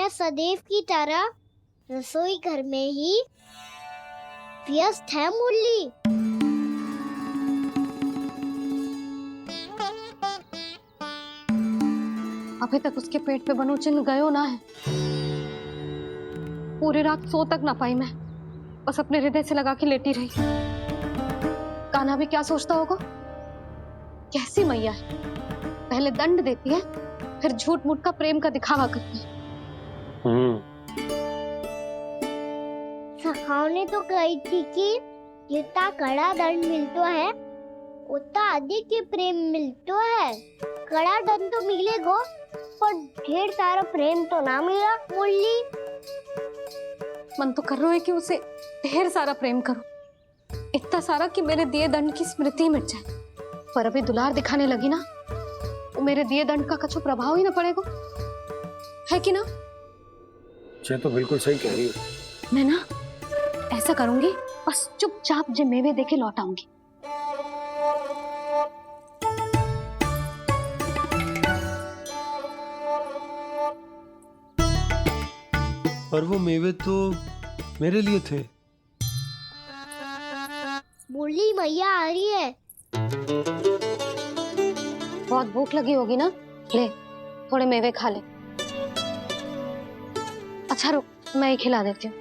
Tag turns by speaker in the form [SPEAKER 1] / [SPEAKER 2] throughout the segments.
[SPEAKER 1] या सदैव की तरह रसोई घर में ही व्यस्त है मुरली।
[SPEAKER 2] अभी तक उसके पेट पे बनो चिन्ह गयो ना है। पूरी रात सो तक ना पाई मैं, बस अपने हृदय से लगा के लेटी रही। कान्हा भी क्या सोचता होगा, कैसी मैया है, पहले दंड देती है फिर झूठ मूठ का प्रेम का दिखावा करती है।
[SPEAKER 1] सखाओ ने तो कही थी कि जितना कड़ा दंड मिलतो है उतना अधिक ही प्रेम मिलतो है। कड़ा दंड तो मिलेगो पर ढेर सारा प्रेम तो ना मिला मुरली।
[SPEAKER 2] मन तो कर रहा है कि उसे ढेर सारा प्रेम करूं, इतना सारा कि मेरे दिए दंड की स्मृति मिट जाए। पर अभी दुलार दिखाने लगी ना, वो मेरे दिए दंड का कछु प्रभाव ही ना पड़ेगा, है कि ना?
[SPEAKER 3] ये तो बिल्कुल सही कह रही हो।
[SPEAKER 2] मैं ना ऐसा करूंगी, बस चुपचाप जे मेवे देके लौट आऊंगी।
[SPEAKER 3] और वो मेवे तो मेरे लिए थे।
[SPEAKER 1] मुरली मैया आ रही है।
[SPEAKER 2] बहुत भूख लगी होगी ना, ले थोड़े मेवे खा ले। अच्छा रुक, मैं ही खिला देती हूँ।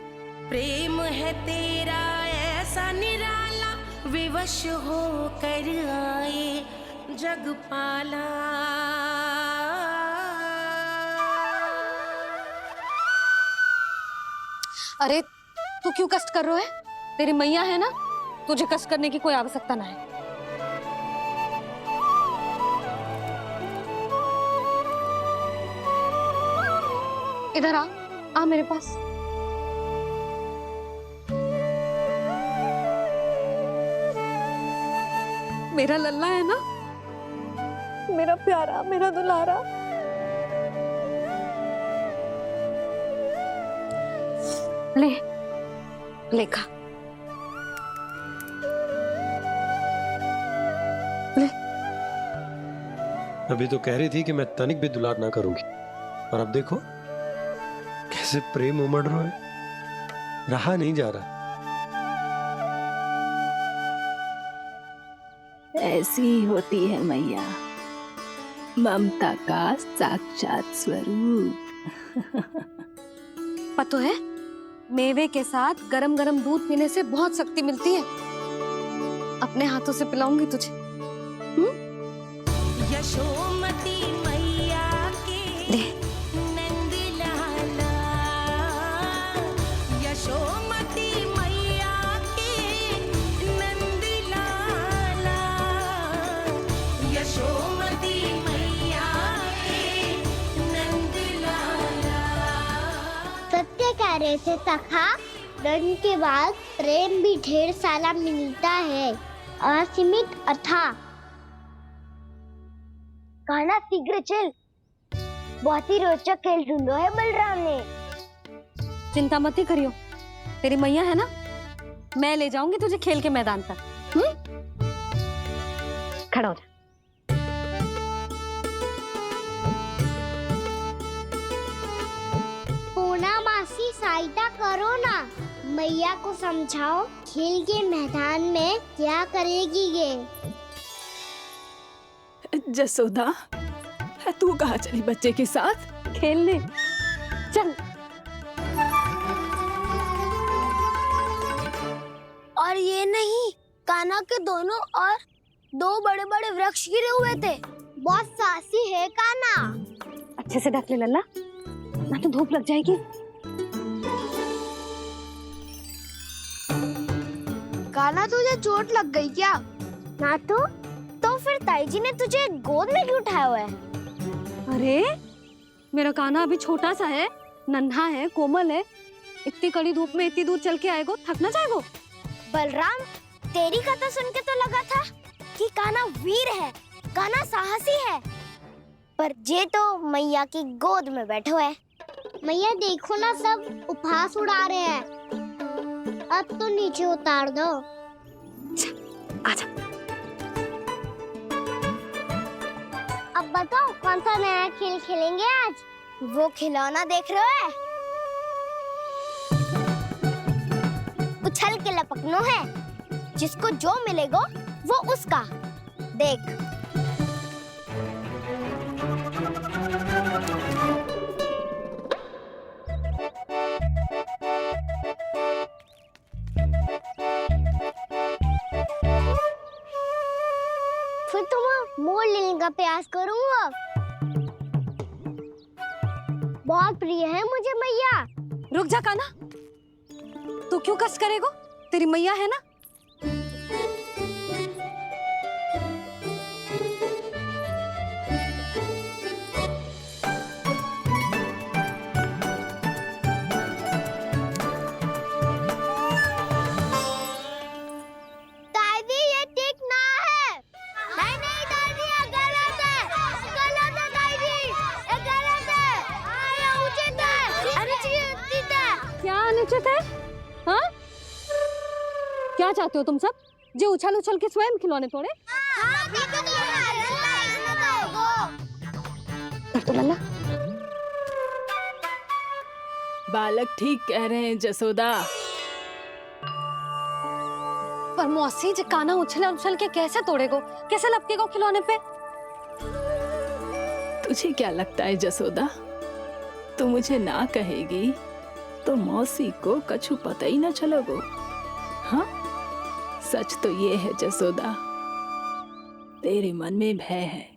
[SPEAKER 4] प्रेम है तेरा ऐसा निराला, विवश हो कर आए जगपाला।
[SPEAKER 2] अरे तू क्यों कष्ट कर रहा है? तेरी मैया है ना, तुझे कष्ट करने की कोई आवश्यकता ना है। इधर आ मेरे पास। मेरा लल्ला है ना, मेरा प्यारा, मेरा दुलारा। ले ले खा, ले।
[SPEAKER 3] अभी तो कह रही थी कि मैं तनिक भी दुलार ना करूंगी, और अब देखो कैसे प्रेम उमड़ रहा है, रहा नहीं जा रहा।
[SPEAKER 5] ऐसी ही होती है मैया, ममता का साक्षात स्वरूप।
[SPEAKER 2] पता है, मेवे के साथ गरम गरम दूध पीने से बहुत शक्ति मिलती है। अपने हाथों से पिलाऊंगी तुझे।
[SPEAKER 4] यशोमती मैया के नंद लाला, यशोमती मैया के नंद लाला, यशोमती मैया के नंद लाला।
[SPEAKER 1] सत्य कह रहे थे सखा, दंड के बाद प्रेम भी ढेर सारा मिलता है, असीमित अथाह। कान्हा शीघ्र चल, बहुत ही रोचक खेल ढूंढो है बलराम ने।
[SPEAKER 2] चिंता मत ही करियो, तेरी मैया है ना, मैं ले जाऊंगी तुझे खेल के मैदान तक। खड़ा हो जा।
[SPEAKER 1] पूना मासी सहायता करो ना, मैया को समझाओ खेल के मैदान में क्या करेगी ये।
[SPEAKER 5] जसोदा, तू कहाँ चली बच्चे के साथ?
[SPEAKER 2] खेलने चल।
[SPEAKER 1] और ये नहीं, कान्हा के दोनों और दो बड़े बड़े वृक्ष गिरे हुए थे। बहुत साहसी है कान्हा।
[SPEAKER 2] अच्छे से ढक ले लल्ला, ना तो धूप लग जाएगी।
[SPEAKER 1] कान्हा तुझे चोट लग गई क्या? ना तो फिर ताई जी ने तुझे गोद में क्यों उठाया हुआ है?
[SPEAKER 2] अरे मेरा कान्हा अभी छोटा सा है, नन्हा है, कोमल है। इतनी कड़ी धूप में इतनी दूर चल के आएगो, थक ना जाएगो।
[SPEAKER 1] बलराम, तेरी कथा सुन के तो लगा था कि कान्हा वीर है, कान्हा साहसी है, पर ये तो मैया की गोद में बैठो है। मैया देखो ना, सब उपहास उड़ा रहे हैं। अब तो नीचे उतार दो।
[SPEAKER 2] आजा।
[SPEAKER 1] अब बताओ कौन सा नया खेल खेलेंगे आज? वो खिलौना देख रहे हो? उछल के लपकनो है, जिसको जो मिलेगा वो उसका। देख। फिर तुम मोर लेने का प्रयास करूंगा। बहुत प्रिय है मुझे मैया।
[SPEAKER 2] रुक जा कान्हा, तू क्यों कष्ट करेगा? तेरी मैया है ना।
[SPEAKER 1] दादी ये ठीक ना है। नहीं नहीं दादी ये गलत है। गलत है दादी, ये गलत है। ये उचित है, अनुचित है।
[SPEAKER 2] क्या अनुचित है? हाँ? क्या चाहते हो तुम सब? जो उछल उछल के स्वयं खिलौने तोड़े?
[SPEAKER 1] हाँ,
[SPEAKER 2] तो लल्ला,
[SPEAKER 5] बालक ठीक कह रहे हैं जसोदा।
[SPEAKER 2] पर मौसी जो कान्हा उछल उछल के कैसे तोड़ेगो? कैसे लपकेगो खिलौने पे?
[SPEAKER 5] तुझे क्या लगता है जसोदा, तू मुझे ना कहेगी तो मौसी को कछु पता ही ना चलोगो। हाँ, सच तो ये है जसोदा, तेरे मन में भय है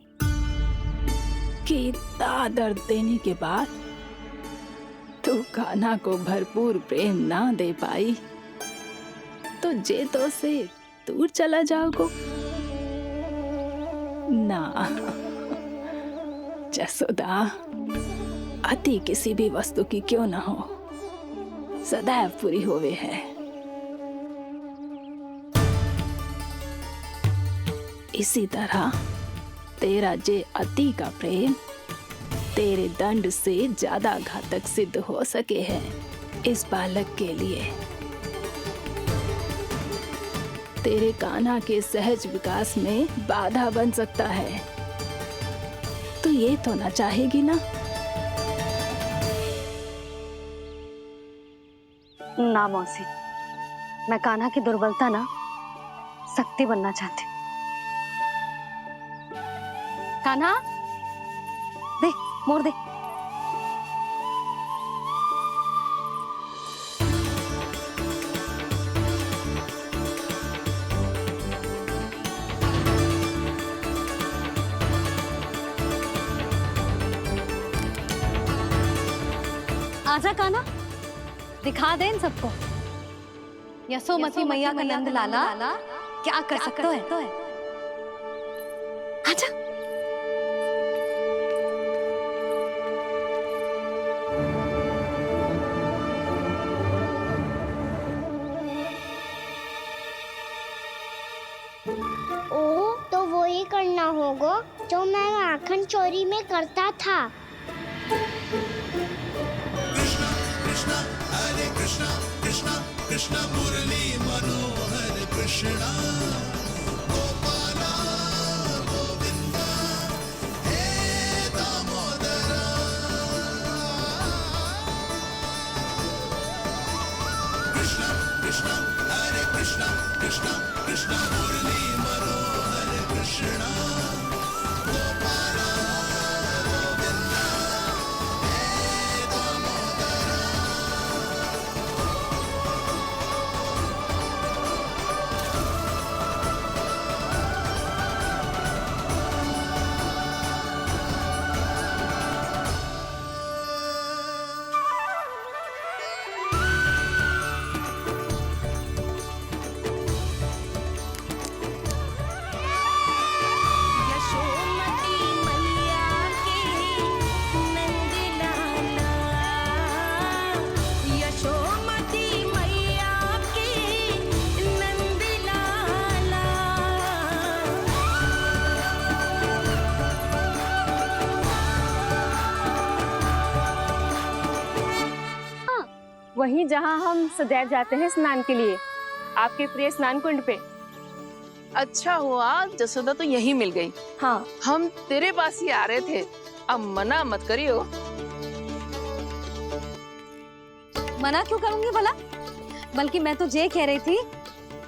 [SPEAKER 5] कि इतना दर्द देने के बाद तू कान्हा को भरपूर प्रेम ना दे पाई तो जेतो से दूर चला जाओगो ना। जसोदा, अति किसी भी वस्तु की क्यों ना हो, सदैव पूरी होवे है। इसी तरह तेरा जे अति का प्रेम तेरे दंड से ज्यादा घातक सिद्ध हो सके है इस बालक के लिए। तेरे कान्हा के सहज विकास में बाधा बन सकता है। तो ये तो ना चाहेगी ना?
[SPEAKER 2] ना मौसी, मैं कान्हा की दुर्बलता ना शक्ति बनना चाहती हूँ। कान्हा, दे मोड़ दे। आजा कान्हा, दिखा दे इन सबको यशोमती मैया का नंद लाला क्या कर सकता है। आजा।
[SPEAKER 1] ओ, तो वो ही करना होगा जो मैं माखन चोरी में करता था।
[SPEAKER 6] कृष्ण मुरली मनोहर कृष्णा गोपाला गोविंदा हे दामोदरा। कृष्ण कृष्ण हरे कृष्ण कृष्ण कृष्ण मुरली मनोहर कृष्णा गोपाला गोविंदा हे दामोदरा।
[SPEAKER 4] यशोमती मैया के नंद लाला, यशोमती मैया के नंद लाला।
[SPEAKER 7] वहीं जहां हम सदैव जाते हैं स्नान के लिए, आपके प्रिय स्नान कुंड पे।
[SPEAKER 8] अच्छा हुआ जसोदा तो यही मिल गई।
[SPEAKER 7] हाँ,
[SPEAKER 8] हम तेरे पास ही आ रहे थे, अब मना मत करियो।
[SPEAKER 2] मना क्यों करूंगी भला? बल्कि मैं तो ये कह रही थी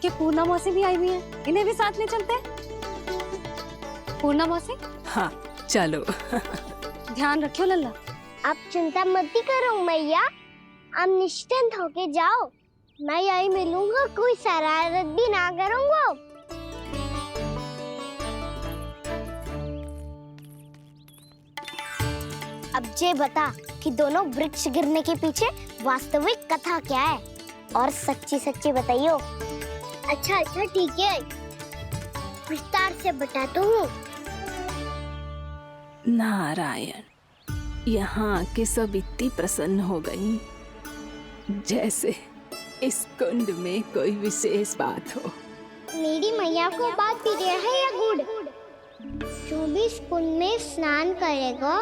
[SPEAKER 2] कि पूर्णा मौसी भी आई हुई है, इन्हें भी साथ ले चलते हैं। पूर्णा मौसी,
[SPEAKER 5] हाँ चलो।
[SPEAKER 2] ध्यान रखियो लल्ला।
[SPEAKER 1] आप चिंता मत करो मैया, आप निश्चिंत होके जाओ। मैं यही मिलूंगा, कोई शरारत भी ना करूंगा। अब ये बता कि दोनों वृक्ष गिरने के पीछे वास्तविक कथा क्या है, और सच्ची सच्ची बताइयो। अच्छा अच्छा ठीक है, विस्तार से बताता हूँ।
[SPEAKER 5] नारायण, यहाँ के सब इतनी प्रसन्न हो गई जैसे इस कुंड में कोई विशेष बात हो।
[SPEAKER 1] मेरी मैया को बात प्रिय है या गुड़? जो भी इस कुंड में स्नान करेगा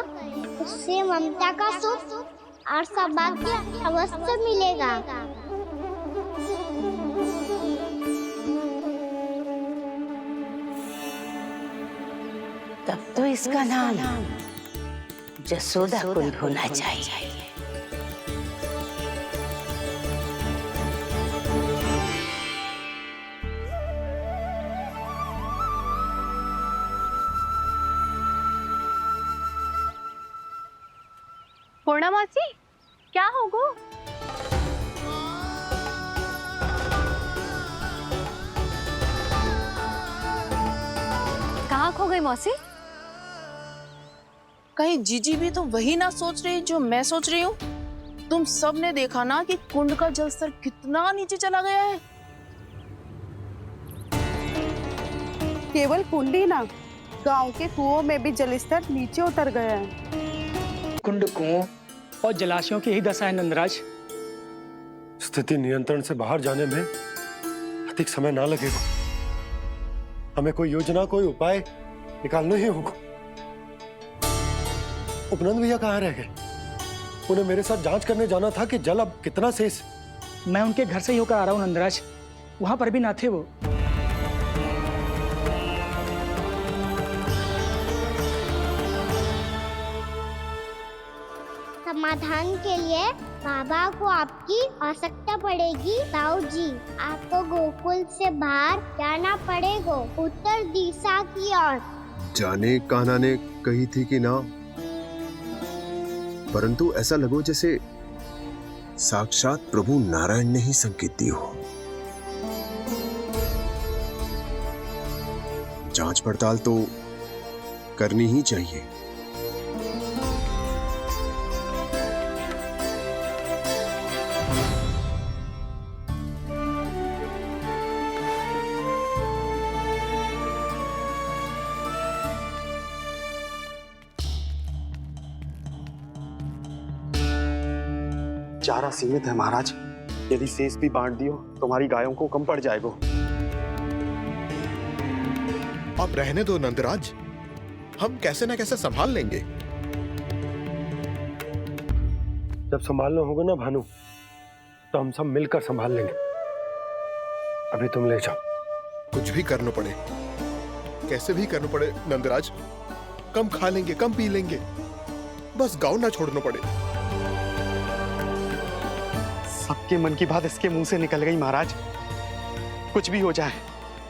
[SPEAKER 1] उससे ममता का सुख और सौभाग्य अवश्य मिलेगा।
[SPEAKER 9] तब तो इसका नाम जसोदा कुंड होना चाहिए।
[SPEAKER 7] पूर्णा मौसी, क्या होगो?
[SPEAKER 2] कहाँ खो गई मौसी?
[SPEAKER 8] कहीं जीजी भी तो वही ना सोच रही जो मैं सोच रही हूँ। तुम सब ने देखा ना कि कुंड का जलस्तर कितना नीचे चला गया है।
[SPEAKER 10] केवल कुंड ही ना, गांव के कुओं में भी जलस्तर नीचे उतर गया है।
[SPEAKER 11] कुंड, कुओं और जलाशयों की ही दशा है नंदराज।
[SPEAKER 3] स्थिति नियंत्रण से बाहर जाने में अधिक समय ना लगेगा। हमें कोई योजना, कोई उपाय निकालना ही होगा। उपनंद भैया कहाँ रह गए? उन्हें मेरे साथ जांच करने जाना था कि जल अब कितना शेष।
[SPEAKER 11] मैं उनके घर से ही होकर आ रहा हूँ नंदराज, वहां पर भी ना थे वो।
[SPEAKER 1] समाधान के लिए बाबा को आपकी आवश्यकता पड़ेगी। ताऊ जी, आपको गोकुल से बाहर जाना पड़ेगा, उत्तर दिशा की ओर।
[SPEAKER 12] जाने कान्हा ने कही थी कि ना, परंतु ऐसा लगो जैसे साक्षात प्रभु नारायण ने ही संकेत दी हो। जांच पड़ताल तो करनी ही चाहिए।
[SPEAKER 13] चारा सीमित है महाराज, यदि शेष भी बांट दियो तो हमारी गायों को कम पड़ जाएगा।
[SPEAKER 12] अब रहने दो नंदराज, हम कैसे न कैसे संभाल लेंगे।
[SPEAKER 3] जब संभालना होगा ना भानु, तो हम सब मिलकर संभाल लेंगे। अभी तुम ले जाओ।
[SPEAKER 12] कुछ भी करना पड़े, कैसे भी करना पड़े नंदराज, कम खा लेंगे, कम पी लेंगे, बस गांव ना छोड़ना पड़े।
[SPEAKER 13] सबके मन की बात इसके मुंह से निकल गई महाराज। कुछ भी हो जाए,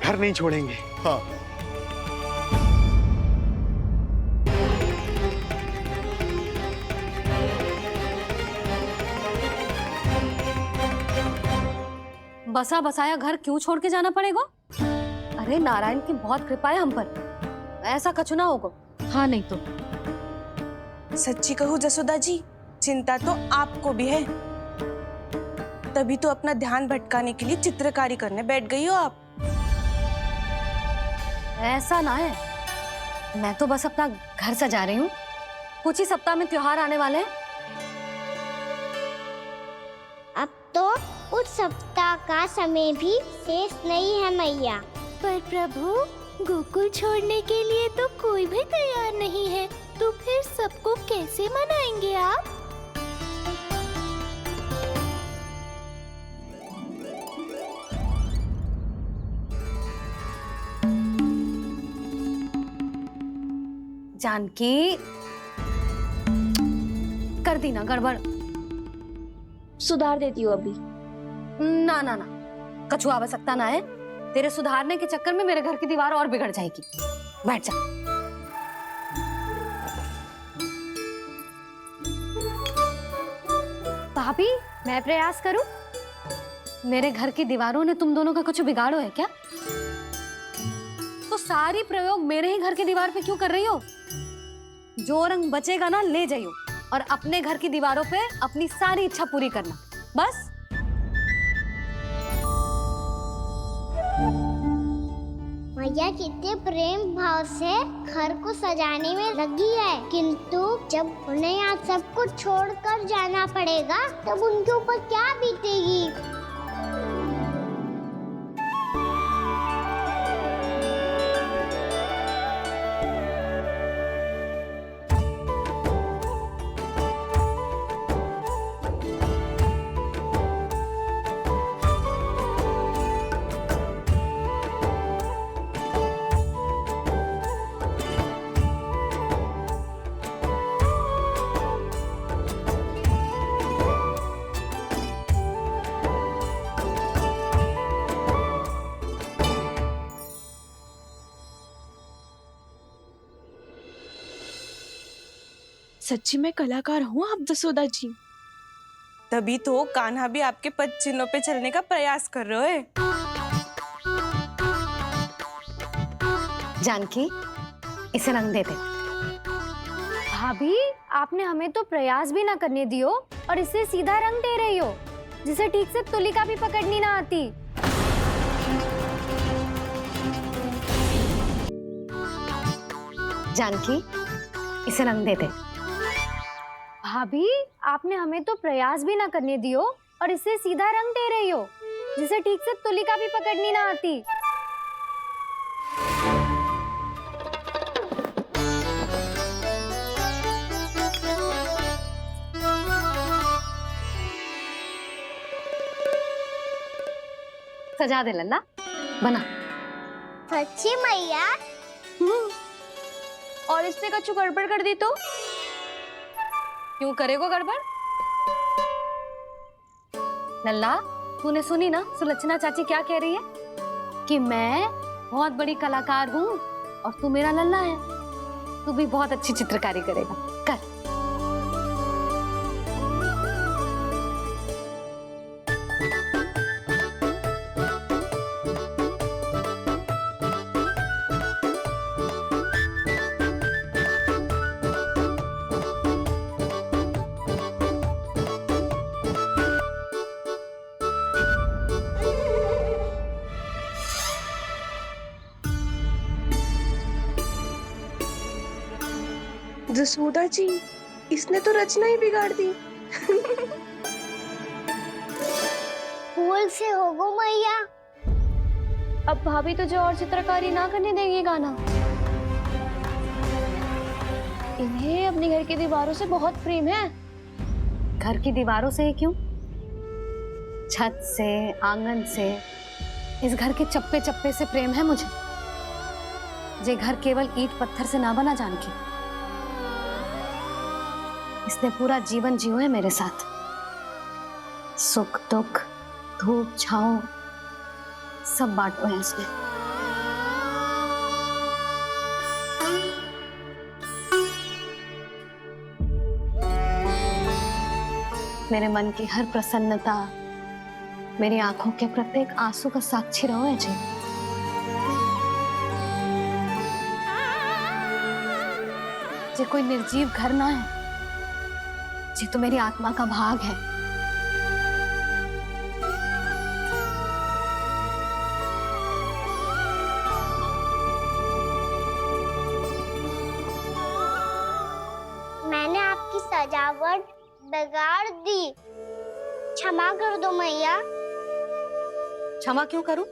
[SPEAKER 13] घर नहीं छोड़ेंगे।
[SPEAKER 12] हाँ,
[SPEAKER 2] बसा बसाया घर क्यों छोड़ के जाना पड़ेगा? अरे नारायण की बहुत कृपा है हम पर, ऐसा कछु ना होगा। हाँ नहीं तो
[SPEAKER 10] सच्ची कहूँ जसोदा जी, चिंता तो आपको भी है, तभी तो अपना ध्यान भटकाने के लिए चित्रकारी करने बैठ गई हो आप।
[SPEAKER 2] ऐसा ना है, मैं तो बस अपना घर सजा रही हूँ। कुछ ही सप्ताह में त्योहार आने वाले हैं।
[SPEAKER 1] अब तो कुछ सप्ताह का समय भी शेष नहीं है मैया।
[SPEAKER 4] पर प्रभु, गोकुल छोड़ने के लिए तो कोई भी तैयार नहीं है, तो फिर सबको कैसे मनाएंगे आप?
[SPEAKER 2] जानकी, कर दी ना गड़बड़।
[SPEAKER 1] सुधार देती हूँ अभी।
[SPEAKER 2] ना ना ना, कछु आवश्यकता ना है। तेरे सुधारने के चक्कर में मेरे घर की दीवार और बिगड़ जाएगी। बैठ जा। भाभी, मैं प्रयास करूं? मेरे घर की दीवारों ने तुम दोनों का कुछ बिगाड़ो है क्या? तो सारी प्रयोग मेरे ही घर की दीवार पे क्यों कर रही हो? जो रंग बचेगा ना ले जाइयो और अपने घर की दीवारों पे अपनी सारी इच्छा पूरी करना, बस।
[SPEAKER 1] मैया कितने प्रेम भाव से घर को सजाने में लगी है, किंतु जब उन्हें यहाँ सब कुछ छोड़कर जाना पड़ेगा तब उनके ऊपर क्या बीतेगी।
[SPEAKER 10] सच्ची में कलाकार हूँ आप जसोदा जी। तभी तो कान्हा भी आपके पद चिन्हों पे चलने का प्रयास कर रहे है।
[SPEAKER 2] जानकी, इसे रंग दे दे।
[SPEAKER 4] भाभी, आपने हमें तो प्रयास भी ना करने दियो और इसे सीधा रंग दे रही हो, जिसे ठीक से तुलिका भी पकड़नी ना आती।
[SPEAKER 2] जानकी, इसे रंग दे दे।
[SPEAKER 4] भाभी, आपने हमें तो प्रयास भी ना करने दियो और इसे सीधा रंग दे रही हो, जिसे ठीक से तुलिका भी पकड़नी ना आती।
[SPEAKER 2] सजा दे लल्ला, बना।
[SPEAKER 1] सच्ची मैया?
[SPEAKER 10] और इसने कछु गड़बड़ कर दी तो?
[SPEAKER 2] क्यों करेगो गड़बड़? लल्ला, तूने सुनी ना सुलक्षणा चाची क्या कह रही है? कि मैं बहुत बड़ी कलाकार हूँ और तू मेरा लल्ला है। तू भी बहुत अच्छी चित्रकारी करेगा, कर।
[SPEAKER 10] जसोदा जी, इसने तो रचना ही बिगाड़ दी।
[SPEAKER 1] फूल से होगो मैया।
[SPEAKER 4] अब भाभी तुझे और चित्रकारी ना करने देंगी गाना। इन्हें अपने घर की दीवारों से बहुत प्रेम है।
[SPEAKER 2] घर की दीवारों से क्यों? छत से, आंगन से, इस घर के चप्पे चप्पे से प्रेम है मुझे। ये घर केवल ईंट पत्थर से ना बना जानकी। इसने पूरा जीवन जियो है मेरे साथ। सुख दुख, धूप छांव सब बांटो है इसने। मेरे मन की हर प्रसन्नता, मेरी आंखों के प्रत्येक आंसू का साक्षी रहो है जी। ये कोई निर्जीव घर ना है, ये तो मेरी आत्मा का भाग है।
[SPEAKER 1] मैंने आपकी सजावट बिगाड़ दी, क्षमा कर दो मैया।
[SPEAKER 2] क्षमा क्यों करूं?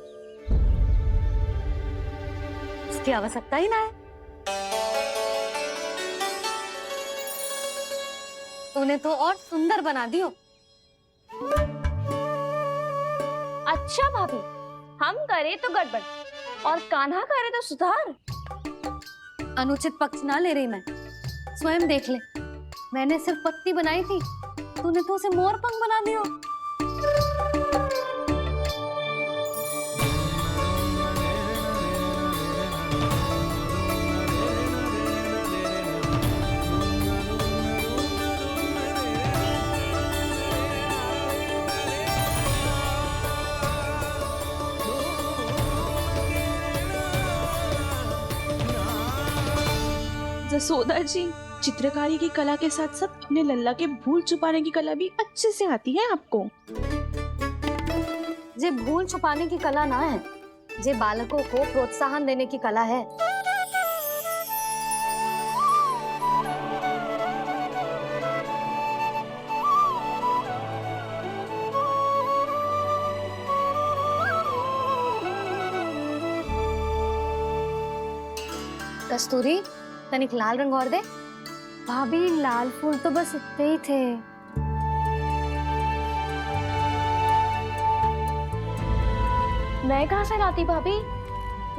[SPEAKER 2] इसकी आवश्यकता ही ना है। तूने तो और सुंदर बना दियो।
[SPEAKER 7] अच्छा भाभी, हम करे तो गड़बड़ और कान्हा करे तो सुधार।
[SPEAKER 2] अनुचित पक्ष ना ले रही मैं, स्वयं देख ले। मैंने सिर्फ पत्ती बनाई थी तूने तो उसे मोर पंख बना दियो।
[SPEAKER 8] जसोदा जी, चित्रकारी की कला के साथ साथ अपने लल्ला के भूल छुपाने की कला भी अच्छे से आती है आपको।
[SPEAKER 2] जे भूल छुपाने की कला ना है, जे बालकों को प्रोत्साहन देने की कला है। कस्तूरी, तनिक लाल रंग और दे।
[SPEAKER 4] भाभी लाल फूल तो बस इतने ही थे।
[SPEAKER 7] मैं कहाँ से लाती भाभी?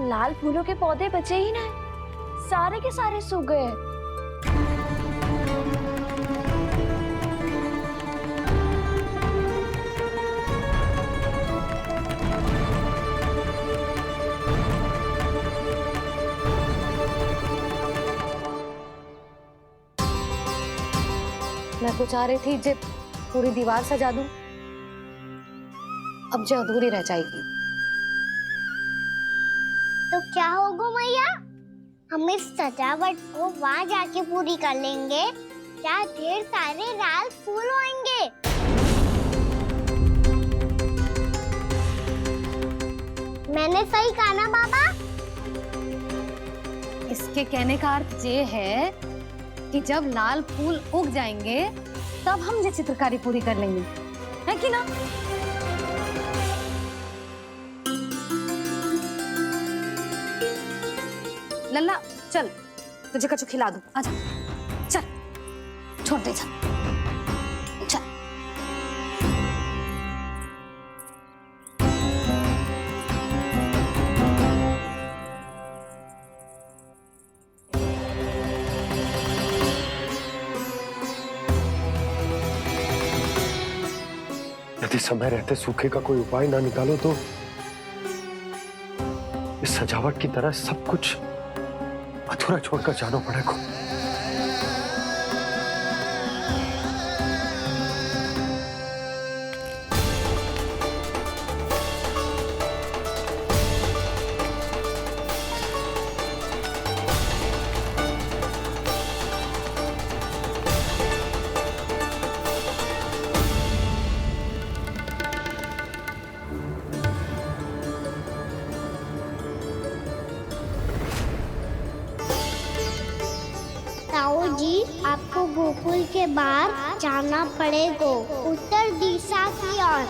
[SPEAKER 7] लाल फूलों के पौधे बचे ही नहीं, सारे के सारे सूख गए।
[SPEAKER 2] मैं तो चाह रही थी जे पूरी दीवार सजा दूं, अब जो अधूरी रह जाएगी।
[SPEAKER 1] तो क्या होगा मैया? हम इस सजावट को वहाँ जाके पूरी कर लेंगे, क्या ढेर सारे लाल फूल होंगे। मैंने सही कहा ना बाबा?
[SPEAKER 2] इसके कहने का अर्थ ये है कि जब लाल फूल उग जाएंगे तब हम ये चित्रकारी पूरी कर लेंगे, है कि ना? लल्ला चल, तुझे कछु खिला दूं, आजा, चल, छोड़ दे, चल, चल।
[SPEAKER 3] यदि समय रहते सूखे का कोई उपाय ना निकालो तो इस सजावट की तरह सब कुछ अधूरा छोड़कर जाना पड़ेगा।
[SPEAKER 1] ताऊ जी, आपको गोकुल के बाहर जाना पड़ेगा, उत्तर दिशा की ओर।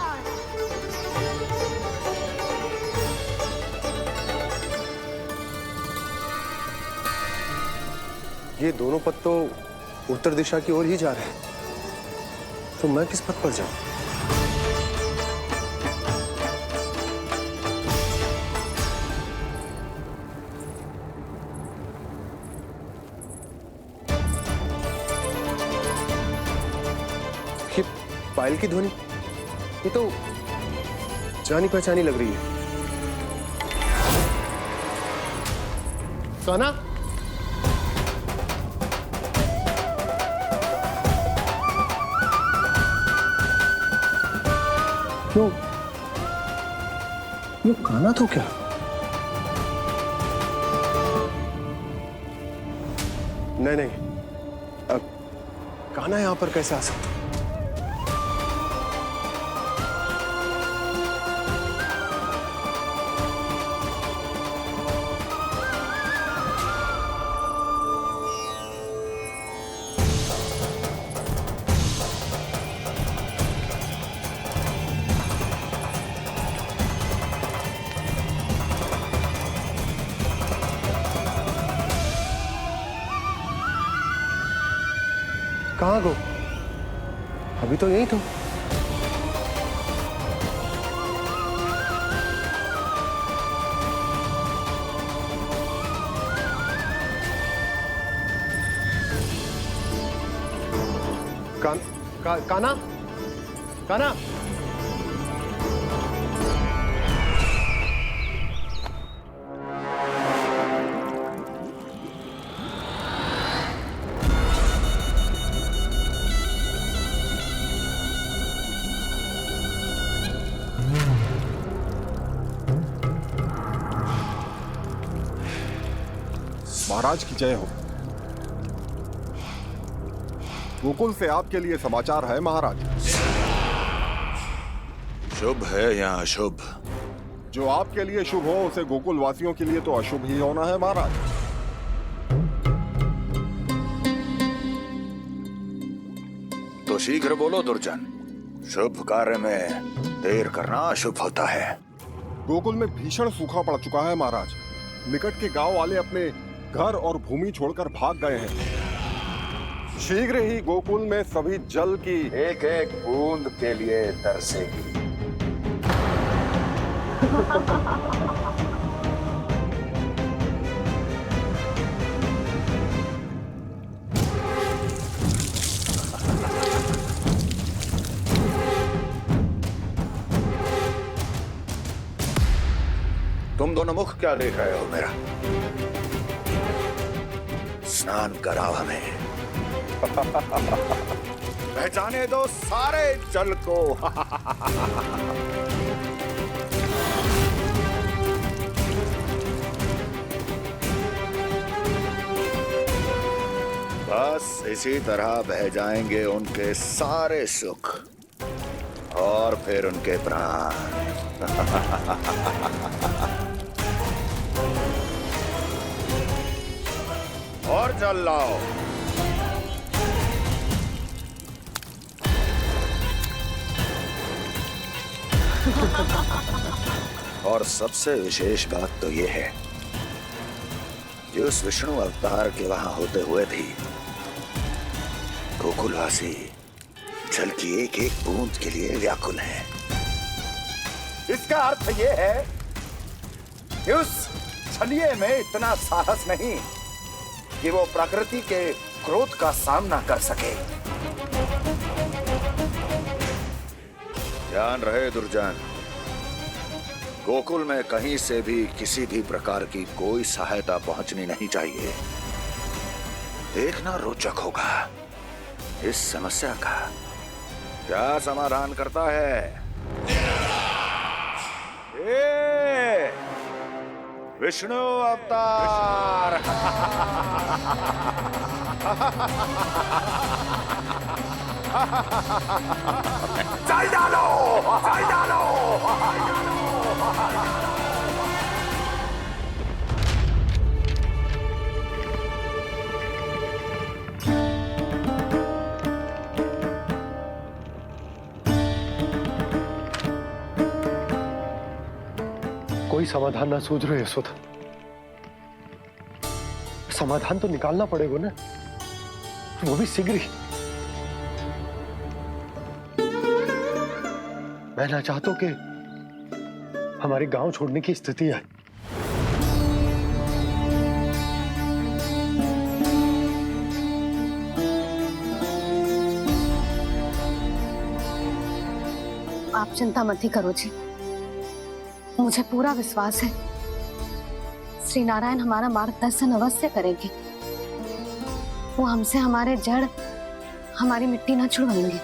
[SPEAKER 12] ये दोनों पथ तो उत्तर दिशा की ओर ही जा रहे हैं, तो मैं किस पथ पर जाऊं? ये पायल की ध्वनि, ये तो जानी पहचानी लग रही है। कान्हा, क्यों? ये कान्हा तो क्या? नहीं नहीं, अब कान्हा यहां पर कैसे आ सकता? कहाँ गो? अभी तो यही तो।
[SPEAKER 3] काना काना
[SPEAKER 12] महाराज की जय हो। गोकुल से आपके लिए समाचार है महाराज।
[SPEAKER 6] शुभ है या अशुभ?
[SPEAKER 12] जो आपके लिए शुभ हो उसे गोकुल वासियों के लिए तो अशुभ ही होना है महाराज।
[SPEAKER 6] तो शीघ्र बोलो दुर्जन, शुभ कार्य में देर करना अशुभ होता है।
[SPEAKER 12] गोकुल में भीषण सूखा पड़ चुका है महाराज। निकट के गांव वाले अपने घर और भूमि छोड़कर भाग गए हैं। शीघ्र ही गोकुल में सभी जल की
[SPEAKER 6] एक एक बूंद के लिए तरसेगी। तुम दोनों मुख क्या देख रहे हो मेरा? स्नान कराओ हमें। पहचाने दो सारे जल को। बस इसी तरह बह जाएंगे उनके सारे सुख और फिर उनके प्राण। और जल लाओ। और सबसे विशेष बात तो ये है कि उस विष्णु अवतार के वहां होते हुए भी गोकुलवासी जल की एक एक बूंद के लिए व्याकुल हैं। इसका अर्थ ये है कि उस छलिए में इतना साहस नहीं कि वो प्रकृति के क्रोध का सामना कर सके। ध्यान रहे दुर्जन, गोकुल में कहीं से भी किसी भी प्रकार की कोई सहायता पहुंचनी नहीं चाहिए। देखना रोचक होगा इस समस्या का क्या समाधान करता है। विष्णु अवतार। जल डालो, जल डालो।
[SPEAKER 3] कोई समाधान ना सूझ रहे यशोदा। समाधान तो निकालना पड़ेगा ना, वो भी शीघ्र ही। मैं ना चाहता कि हमारे गांव छोड़ने की स्थिति आए।
[SPEAKER 2] आप चिंता मत ही करो जी, मुझे पूरा विश्वास है श्री नारायण हमारा मार्गदर्शन अवश्य करेंगे। वो हमसे हमारे जड़, हमारी मिट्टी ना छुड़वाएंगे।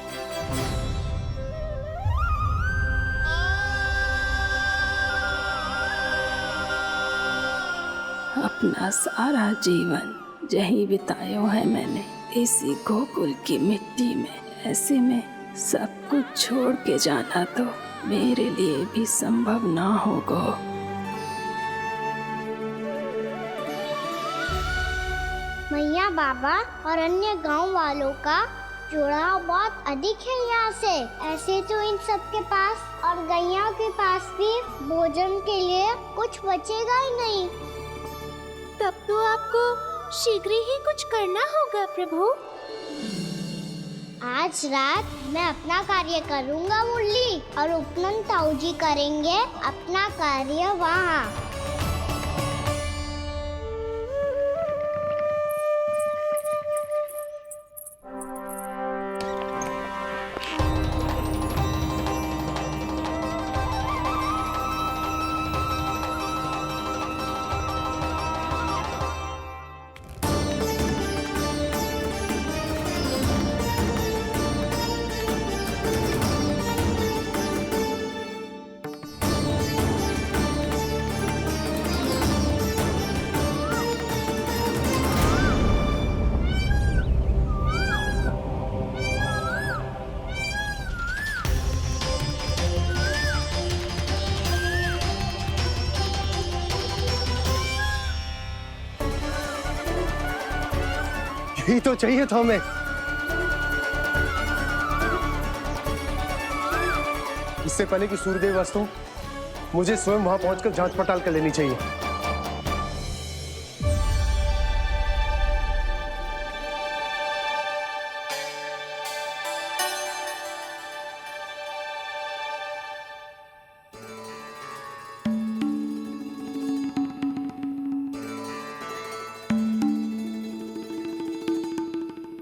[SPEAKER 5] अपना सारा जीवन यही बितायो है मैंने, इसी गोकुल की मिट्टी में। ऐसे में सब कुछ छोड़ के जाना तो मेरे लिए भी संभव ना होगा।
[SPEAKER 1] मैया, बाबा और अन्य गांव वालों का जुड़ाव बहुत अधिक है यहाँ से। ऐसे तो इन सब के पास और गैया के पास भी भोजन के लिए कुछ बचेगा ही नहीं।
[SPEAKER 7] तब तो आपको शीघ्र ही कुछ करना होगा प्रभु।
[SPEAKER 1] आज रात मैं अपना कार्य करूँगा मुरली, और उपनंद ताऊ जी करेंगे अपना कार्य वहाँ।
[SPEAKER 3] यही तो चाहिए था हमें। इससे पहले कि सूर्यदेव वस्तु, मुझे स्वयं वहां पहुंचकर जांच पड़ताल कर लेनी चाहिए।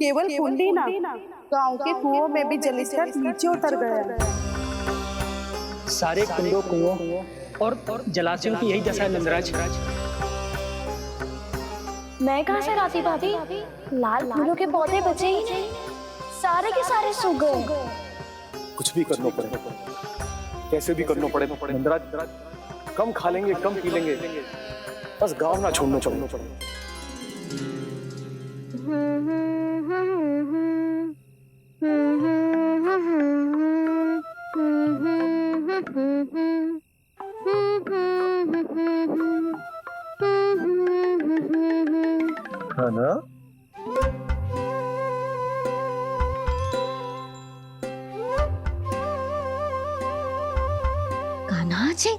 [SPEAKER 10] केवल कुंडी ना, गांव के कुओं में भी जलस्तर नीचे उतर गया।
[SPEAKER 11] सारे कुंडों कुओं और जलाशयों की यही दशा है नंदराज।
[SPEAKER 7] मैं कहाँ से लाती भाभी? लाल फूलों के पौधे बचे ही नहीं, सारे के सारे सूख गए।
[SPEAKER 14] कुछ भी करना पड़े, कैसे भी करना पड़े नंदराज। कम खा लेंगे, कम पी लेंगे, बस गांव ना छोड़ना चाहिए।
[SPEAKER 3] है ना?
[SPEAKER 1] कान्हा जी,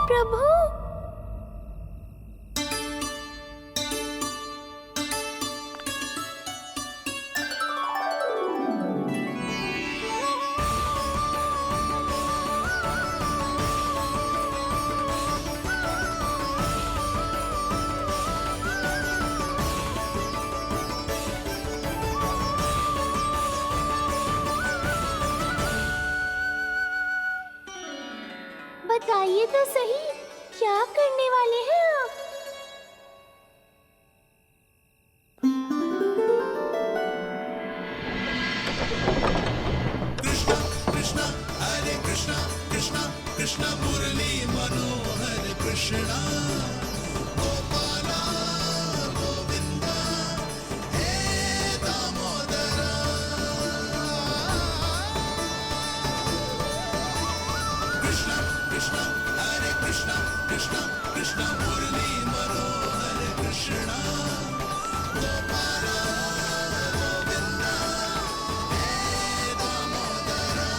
[SPEAKER 1] प्रभु, बताइए तो सही, क्या करने वाले हैं आप?
[SPEAKER 15] कृष्णा कृष्णा हरे कृष्णा कृष्णा कृष्णा मुरली मनोहर कृष्णा गोपाला गोविंदा हे दामोदरा। कृष्णा कृष्णा हरे कृष्णा कृष्णा कृष्णा मुरली मनोहर कृष्णा गोपाला गोविंदा हे दामोदरा।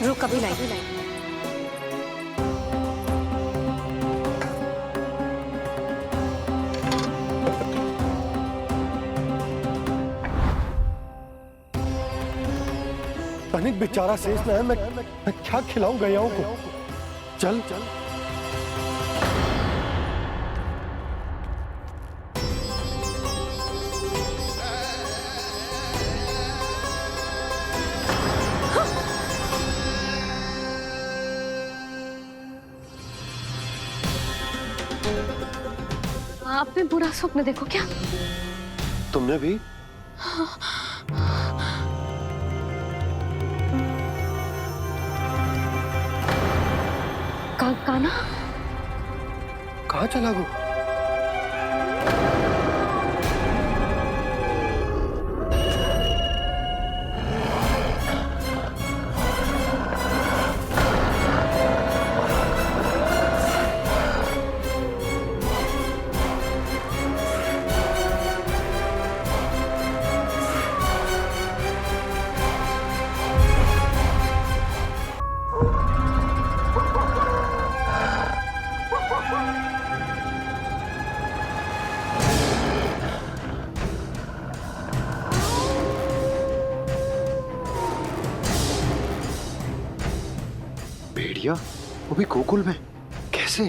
[SPEAKER 2] रुक अभी लाई।
[SPEAKER 3] तनिक बेचारा शेष न है, मैं क्या खिलाऊं गैयाओं को। चल चल
[SPEAKER 2] आपने बुरा स्वप्न देखो क्या?
[SPEAKER 3] तुमने भी?
[SPEAKER 2] काना
[SPEAKER 3] कहाँ चला गो? भेड़िया वो भी गोकुल में कैसे?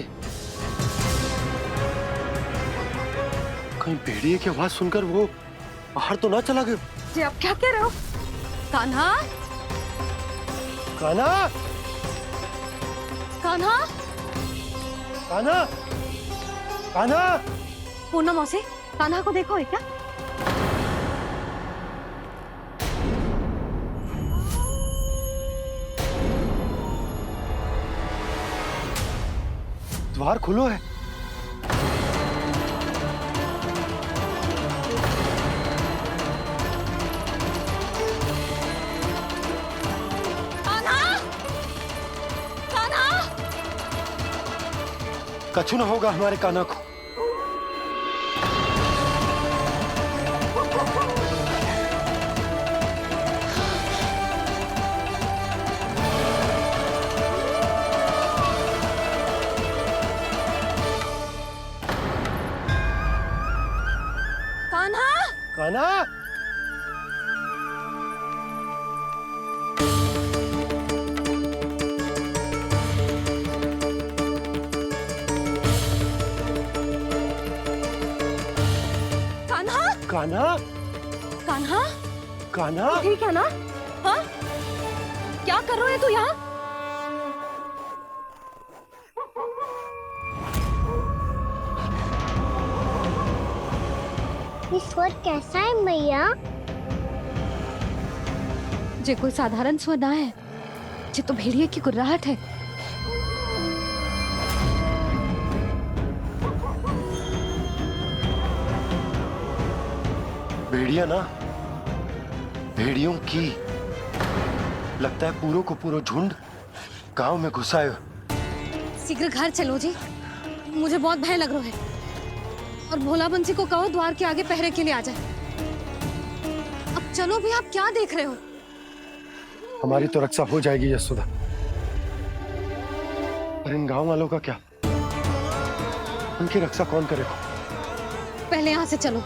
[SPEAKER 3] कहीं भेड़िए की आवाज सुनकर वो बाहर तो ना चला गया?
[SPEAKER 2] जी आप क्या कह रहे हो? कान्हा,
[SPEAKER 3] कान्हा,
[SPEAKER 2] कान्हा,
[SPEAKER 3] कान्हा, कान्हा।
[SPEAKER 2] पूनम मौसी, कान्हा को देखो है क्या?
[SPEAKER 3] द्वार खुलो है।
[SPEAKER 2] कान्हा, कान्हा।
[SPEAKER 3] कछु ना होगा हमारे कान्हा को। कान्हा,
[SPEAKER 2] कान्हा,
[SPEAKER 3] कान्हा,
[SPEAKER 2] कान्हा,
[SPEAKER 3] कान्हा।
[SPEAKER 2] ठीक है ना? हाँ? क्या कर रहे हो तू यहाँ?
[SPEAKER 1] ये स्वर कैसा है मैया?
[SPEAKER 2] जे कोई साधारण स्वर ना है, जे तो भेड़िए की गुर्राहट है।
[SPEAKER 3] भेड़िया ना, भेड़ियों की लगता है पूरो को पूरो झुंड गांव में घुसा है।
[SPEAKER 2] शीघ्र घर चलो जी, मुझे बहुत भय लग रहा है। और भोला बंसी को कहो द्वार के आगे पहरे के लिए आ जाए। अब चलो भी, आप क्या देख रहे हो?
[SPEAKER 3] हमारी तो रक्षा हो जाएगी यशोदा, पर इन गांव वालों का क्या? उनकी रक्षा कौन करेगा?
[SPEAKER 2] पहले यहाँ से चलो।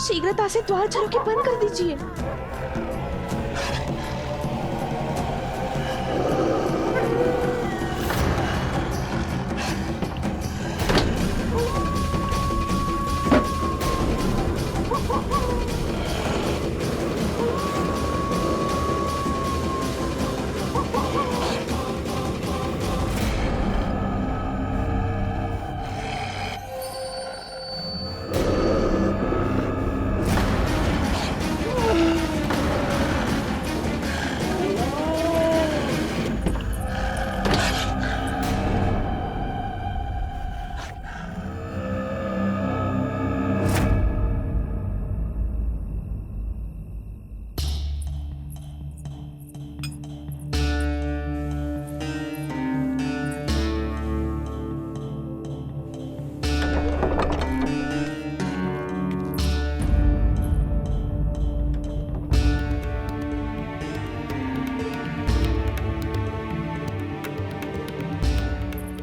[SPEAKER 10] शीघ्रता से द्वार झरोके बंद कर दीजिए।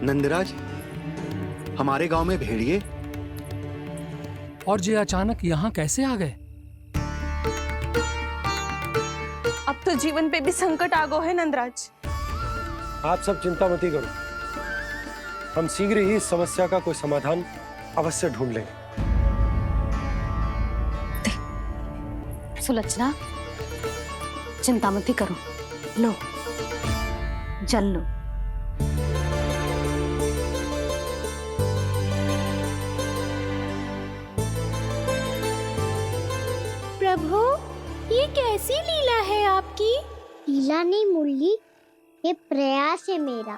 [SPEAKER 13] नंदराज, हमारे गांव में भेड़िए?
[SPEAKER 16] और ये अचानक यहाँ कैसे आ गए?
[SPEAKER 10] अब तो जीवन पे भी संकट आ गो है नंदराज।
[SPEAKER 3] आप सब चिंता मत करो, हम शीघ्र ही इस समस्या का कोई समाधान अवश्य ढूंढ लेंगे।
[SPEAKER 2] सुलक्षणा, चिंता मत करो, लो जल लो।
[SPEAKER 1] प्रभु, ये कैसी लीला है आपकी? लीला नहीं मुरली, ये प्रयास है मेरा,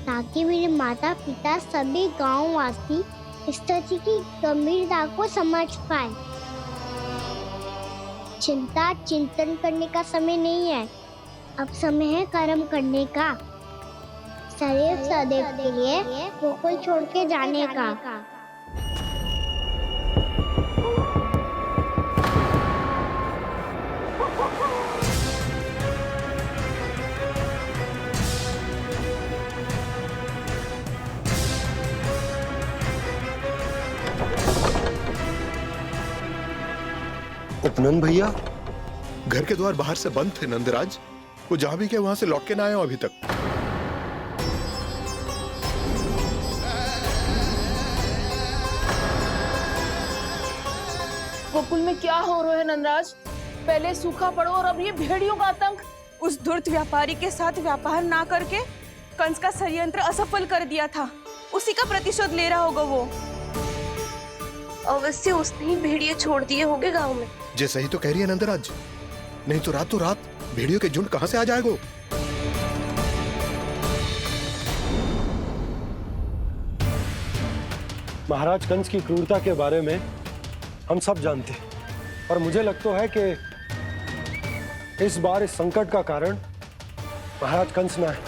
[SPEAKER 1] ताकि मेरे माता पिता सभी गांव वासी स्थिति की गंभीरता को समझ पाए। चिंता चिंतन करने का समय नहीं है, अब समय है कर्म करने का, सदैव सदैव के लिए गोकुल छोड़ के जाने का।
[SPEAKER 3] उपनंद भैया,
[SPEAKER 17] घर के द्वार बाहर से बंद थे नंदराज, वो जहां भी गए वहां से लौट के ना आए हो अभी तक।
[SPEAKER 8] गोकुल में क्या हो रहा है नंदराज? पहले सूखा पड़ो और अब ये भेड़ियों का आतंक।
[SPEAKER 10] उस धूर्त व्यापारी के साथ व्यापार ना करके कंस का षड्यंत्र असफल कर दिया था, उसी का प्रतिशोध ले रहा होगा वो। अवश्य उसने ही भेड़िए छोड़ दिए होंगे गांव में।
[SPEAKER 17] जे सही तो कह रही है नंदराज, नहीं तो रात भेड़ियों के झुंड कहां से आ जाएगा?
[SPEAKER 3] महाराज कंस की क्रूरता के बारे में हम सब जानते हैं, और मुझे लगता है कि इस बार इस संकट का कारण महाराज कंस ना है,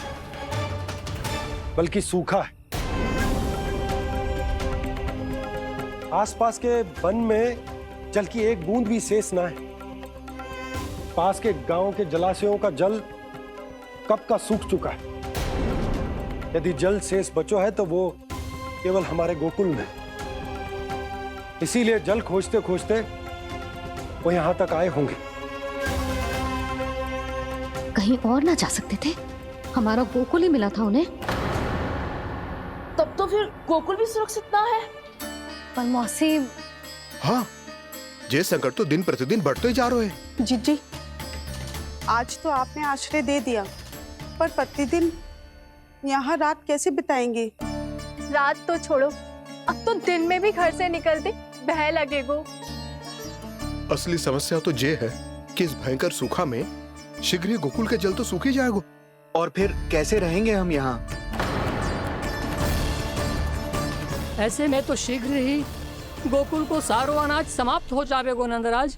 [SPEAKER 3] बल्कि सूखा है। आसपास के वन में जल की एक बूंद भी शेष ना है। पास के गांव के जलाशयों का जल कब का सूख चुका है। यदि जल शेष बचो है तो वो केवल हमारे गोकुल में। इसीलिए जल खोजते खोजते वो यहां तक आए होंगे।
[SPEAKER 2] कहीं और ना जा सकते थे? हमारा गोकुल ही मिला था उन्हें।
[SPEAKER 8] तब तो फिर गोकुल भी सुरक्षित ना है।
[SPEAKER 2] पर मौसी,
[SPEAKER 17] हाँ, ये संकट तो दिन प्रतिदिन बढ़ते ही जा रहे हैं।
[SPEAKER 10] जीजी, आज तो आपने आश्रय दे दिया, पर प्रतिदिन यहाँ रात कैसे बिताएंगे?
[SPEAKER 4] रात तो छोड़ो, अब तो दिन में भी घर से निकलते भय लगेगो।
[SPEAKER 17] असली समस्या तो ये है कि इस भयंकर सूखा में शीघ्र ही गोकुल के जल तो सूख ही जाएगा।
[SPEAKER 13] और फिर कैसे रहेंगे हम यहाँ?
[SPEAKER 11] ऐसे में तो शीघ्र ही गोकुल को सारो अनाज समाप्त हो जाएगा नंदराज।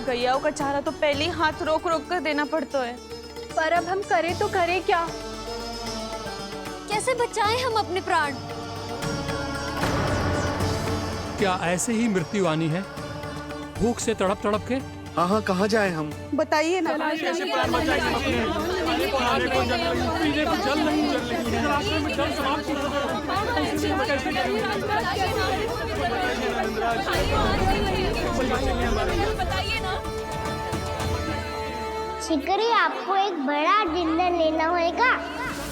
[SPEAKER 10] गैयाओं का चारा तो पहले ही हाथ रोक रोक कर देना पड़ता है।
[SPEAKER 4] पर अब हम करें तो करें क्या? कैसे बचाएं हम अपने प्राण?
[SPEAKER 16] क्या ऐसे ही मृत्यु आनी है, भूख से तड़प तड़प के?
[SPEAKER 13] हाँ, कहाँ जाएं हम?
[SPEAKER 10] बताइए ना।
[SPEAKER 1] शीघ्र ही आपको एक बड़ा निर्णय लेना होगा।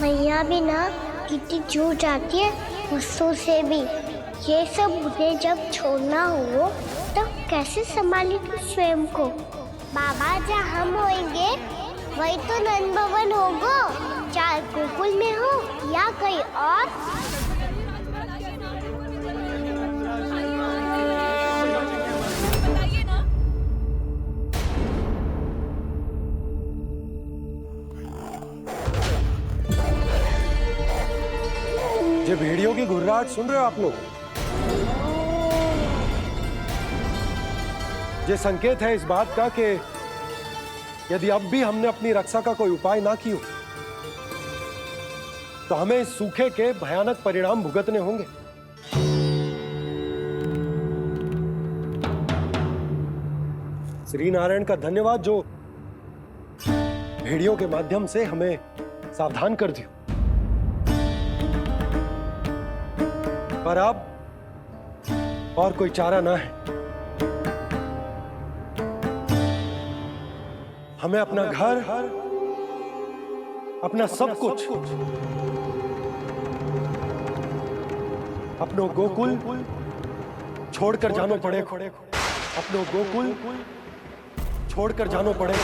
[SPEAKER 1] मैया भी ना कितनी जूझ जाती है गुस्सों से भी। ये सब उन्हें जब छोड़ना हो तो कैसे संभाले तू स्वयं को? बाबा जहाँ हम होंगे वही तो नंद भवन होगा, चाहे गोकुल में हो या कहीं और।
[SPEAKER 3] ये भेड़ियों की घुर्राहट सुन रहे हो आप लोग? ये संकेत है इस बात का कि यदि अब भी हमने अपनी रक्षा का कोई उपाय ना किया तो हमें इस सूखे के भयानक परिणाम भुगतने होंगे। श्री नारायण का धन्यवाद जो भेड़ियों के माध्यम से हमें सावधान कर दिया। पर अब और कोई चारा ना है। हमें अपना घर, अपना सब कुछ, अपनो गोकुल छोड़कर जानो पड़े। अपनो गोकुल छोड़कर जानो पड़े।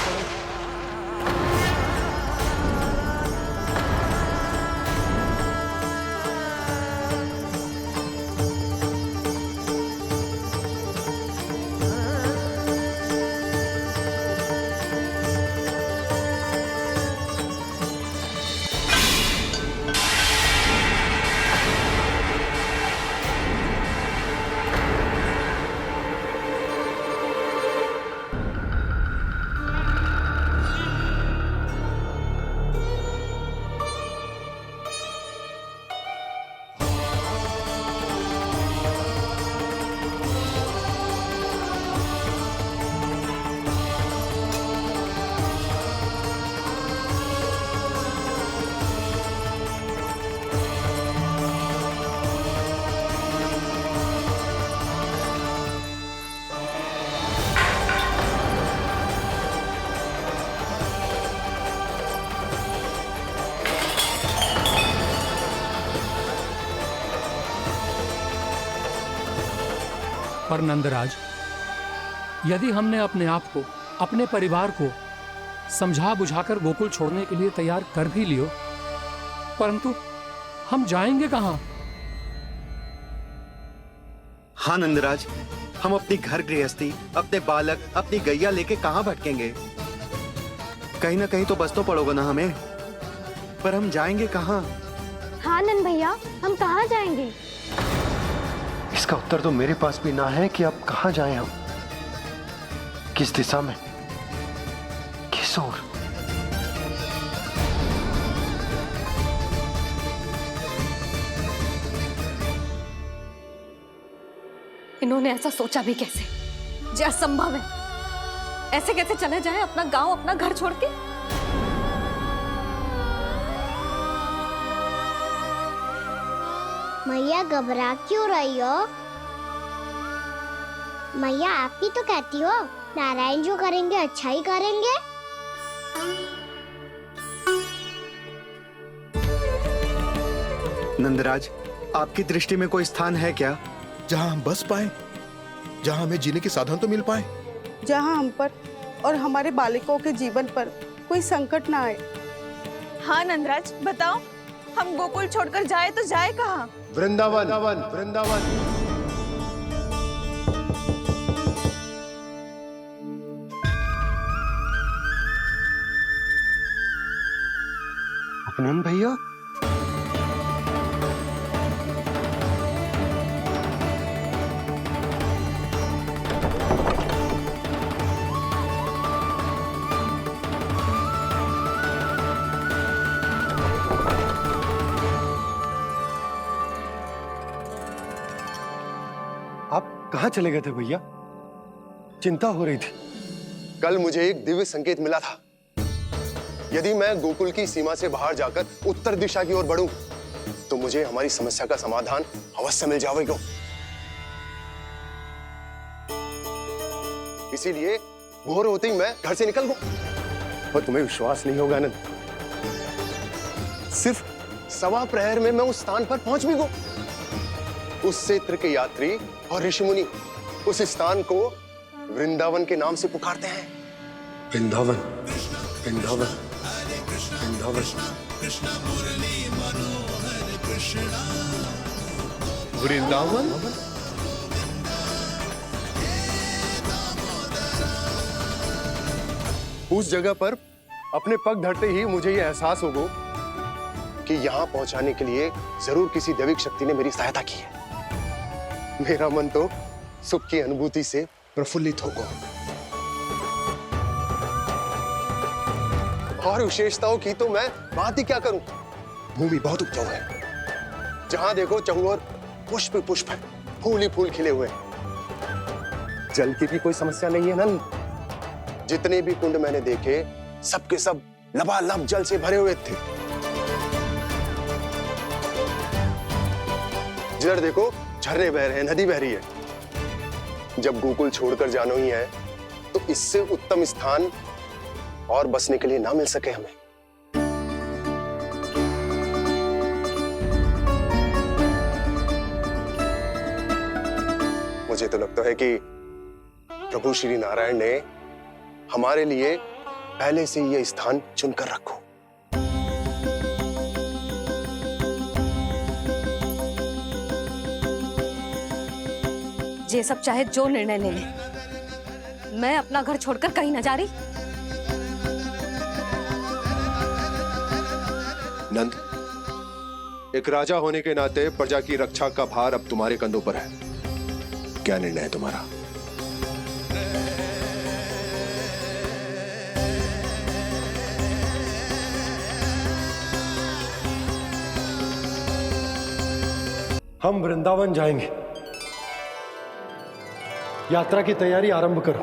[SPEAKER 16] पर नंदराज, यदि हमने अपने आप को, अपने परिवार को समझा बुझाकर गोकुल छोड़ने के लिए तैयार कर भी लियो, परंतु हम जाएंगे कहां?
[SPEAKER 13] हाँ नंदराज, हम अपनी घर गृहस्थी, अपने बालक, अपनी गैया लेके कहां भटकेंगे? कहीं ना कहीं तो बस तो पड़ोगे ना हमें, पर हम जाएंगे कहां?
[SPEAKER 4] हाँ नंद भैया, हम कहाँ जाएंगे?
[SPEAKER 3] इसका उत्तर तो मेरे पास भी ना है कि अब कहां जाएं हम, किस दिशा में, किस ओर।
[SPEAKER 2] इन्होंने ऐसा सोचा भी कैसे? जो असंभव है। ऐसे कैसे चले जाएं अपना गांव, अपना घर छोड़ के?
[SPEAKER 1] मैया घबरा क्यों रही हो? मैया आप ही तो कहती हो नारायण जो करेंगे अच्छा ही करेंगे।
[SPEAKER 13] नंदराज, आपकी दृष्टि में कोई स्थान है क्या
[SPEAKER 17] जहां हम बस पाए, जहां हमें जीने के साधन तो मिल पाए,
[SPEAKER 10] जहाँ हम पर और हमारे बालकों के जीवन पर कोई संकट ना आए। हाँ नंदराज, बताओ हम गोकुल छोड़कर जाए तो जाए कहाँ?
[SPEAKER 3] वृंदावन, वृंदावन। अपनन भैया, आप कहाँ चले गए थे भैया? चिंता हो रही थी।
[SPEAKER 17] कल मुझे एक दिव्य संकेत मिला था। यदि मैं गोकुल की सीमा से बाहर जाकर उत्तर दिशा की ओर बढ़ूं, तो मुझे हमारी समस्या का समाधान अवश्य मिल जाएगा। इसीलिए भोर होते ही मैं घर से निकल गया। और तुम्हें विश्वास नहीं होगा आनंद, सिर्फ 1.25 प्रहर में मैं उस स्थान पर पहुंच भी गया। उस क्षेत्र के यात्री और ऋषि मुनि उस स्थान को वृंदावन के नाम से पुकारते हैं।
[SPEAKER 3] वृंदावन, वृंदावन, वृंदावन।
[SPEAKER 17] वृंदावन? उस जगह पर अपने पग धरते ही मुझे यह एहसास होगा कि यहां पहुंचाने के लिए जरूर किसी दैविक शक्ति ने मेरी सहायता की है। मेरा मन तो सुख की अनुभूति से प्रफुल्लित होगा। और विशेषताओं की तो मैं बात ही क्या करूं। भूमि बहुत उपजाऊ है, जहां देखो चहुओर पुष्प पुष्प है, फूल ही फूल खिले हुए हैं। जल की भी कोई समस्या नहीं है नंद। जितने भी कुंड मैंने देखे, सबके सब लबालब जल से भरे हुए थे। जिधर देखो झरने बह रहे हैं, नदी बह रही है। जब गोकुल छोड़कर जाना ही है तो इससे उत्तम स्थान और बसने के लिए ना मिल सके हमें। मुझे तो लगता है कि प्रभु श्री नारायण ने हमारे लिए पहले से यह स्थान चुनकर रखो।
[SPEAKER 2] ये सब चाहे जो निर्णय ले ले, मैं अपना घर छोड़कर कहीं न जा रही।
[SPEAKER 17] नंद, एक राजा होने के नाते प्रजा की रक्षा का भार अब तुम्हारे कंधों पर है। क्या निर्णय है तुम्हारा?
[SPEAKER 3] हम वृंदावन जाएंगे। यात्रा की तैयारी आरंभ करो।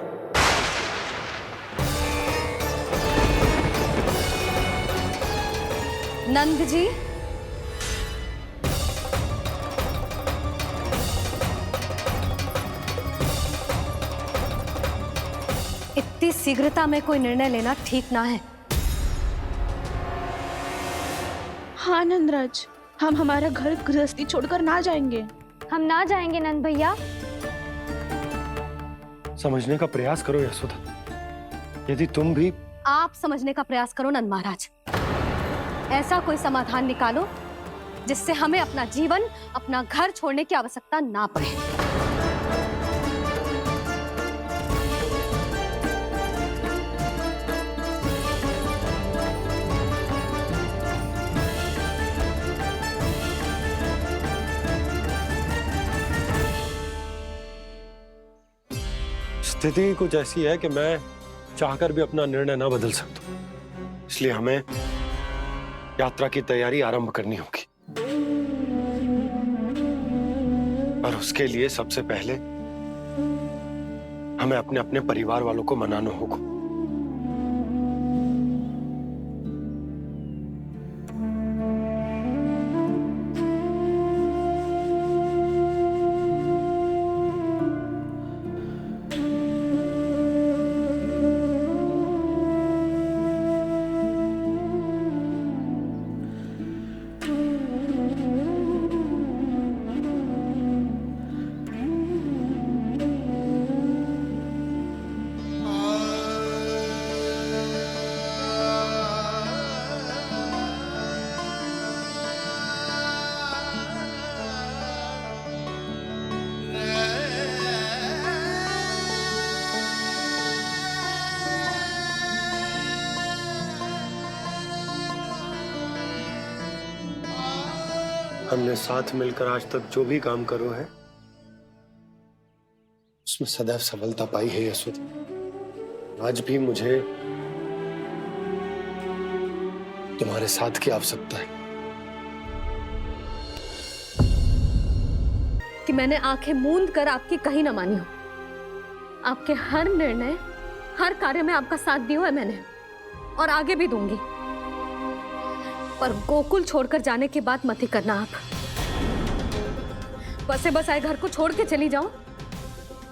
[SPEAKER 2] नंद जी, इतनी शीघ्रता में कोई निर्णय लेना ठीक ना है।
[SPEAKER 8] हाँ नंदराज, हम हमारा घर गृहस्थी छोड़कर ना जाएंगे।
[SPEAKER 4] हम ना जाएंगे नंद भैया।
[SPEAKER 3] समझने का प्रयास करो यशोदा। यदि तुम भी
[SPEAKER 2] आप समझने का प्रयास करो नंद महाराज। ऐसा कोई समाधान निकालो जिससे हमें अपना जीवन, अपना घर छोड़ने की आवश्यकता ना पड़े।
[SPEAKER 3] स्थिति कुछ ऐसी है कि मैं चाहकर भी अपना निर्णय ना बदल सकता, इसलिए हमें यात्रा की तैयारी आरंभ करनी होगी। और उसके लिए सबसे पहले हमें अपने अपने परिवार वालों को मनाना होगा। हमने साथ मिलकर आज तक जो भी काम करो है उसमें सदैव सफलता पाई है यशोदा। आज भी मुझे तुम्हारे साथ की आवश्यकता है।
[SPEAKER 2] कि मैंने आंखें मूंद कर आपकी कहीं न मानी हो। आपके हर निर्णय, हर कार्य में आपका साथ दिया है मैंने, और आगे भी दूंगी। पर गोकुल छोड़कर जाने की बात मत ही करना आप। बसे बसाए घर को छोड़ के चली जाऊं,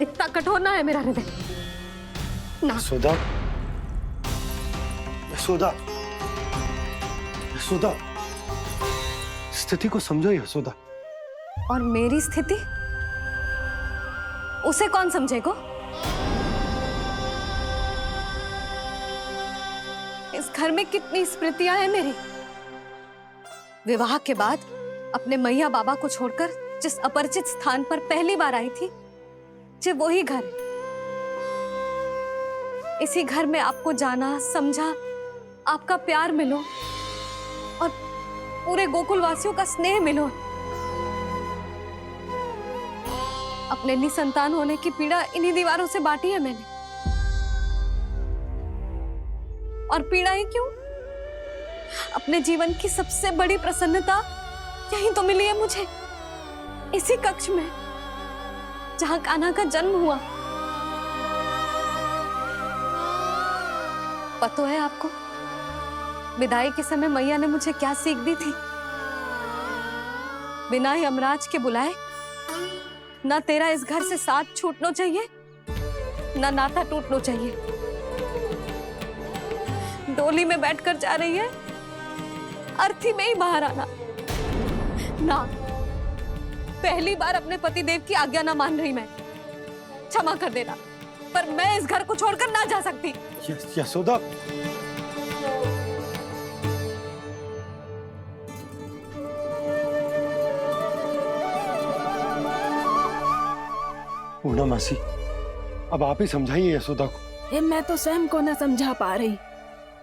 [SPEAKER 2] इतना कठोर ना है मेरा हृदय ना।
[SPEAKER 3] यशोदा, यशोदा, यशोदा, स्थिति को समझो यशोदा।
[SPEAKER 2] और मेरी स्थिति उसे कौन समझेगा? इस घर में कितनी स्मृतियां हैं मेरी। विवाह के बाद अपने मैया बाबा को छोड़कर जिस अपरिचित स्थान पर पहली बार आई थी, ये वही घर है। इसी घर में आपको जाना, समझा, आपका प्यार मिलो और पूरे गोकुल वासियों का स्नेह मिलो। अपने निसंतान होने की पीड़ा इन्हीं दीवारों से बांटी है मैंने। और पीड़ा ही क्यों? अपने जीवन की सबसे बड़ी प्रसन्नता यही तो मिली है मुझे, इसी कक्ष में जहां कान्हा का जन्म हुआ। पता है आपको, विदाई के समय मैया ने मुझे क्या सीख दी थी? बिना ही यमराज के बुलाए ना तेरा इस घर से साथ छूटना चाहिए, ना नाता टूटना चाहिए। डोली में बैठकर जा रही है, अर्थी में ही बाहर आना ना। पहली बार अपने पतिदेव की आज्ञा ना मान रही मैं, क्षमा कर देना, पर मैं इस घर को छोड़कर ना जा सकती।
[SPEAKER 3] यशोदा, पूर्णा मासी, अब आप ही समझाइए यशोदा को।
[SPEAKER 5] ये मैं तो स्वयं को न समझा पा रही,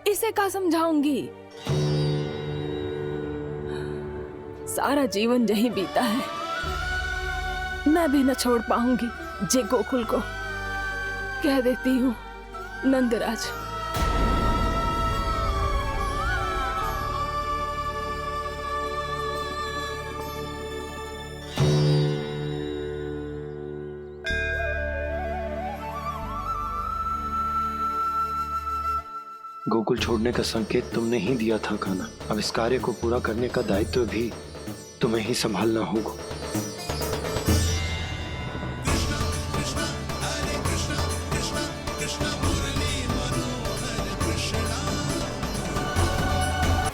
[SPEAKER 5] इसे क्या समझाऊंगी? सारा जीवन यही बीता है, मैं भी न छोड़ पाऊंगी जे गोकुल को। कह देती हूँ नंदराज।
[SPEAKER 18] गोकुल छोड़ने का संकेत तुमने ही दिया था कान्हा। अब इस कार्य को पूरा करने का दायित्व भी तुम्हें ही संभालना होगा।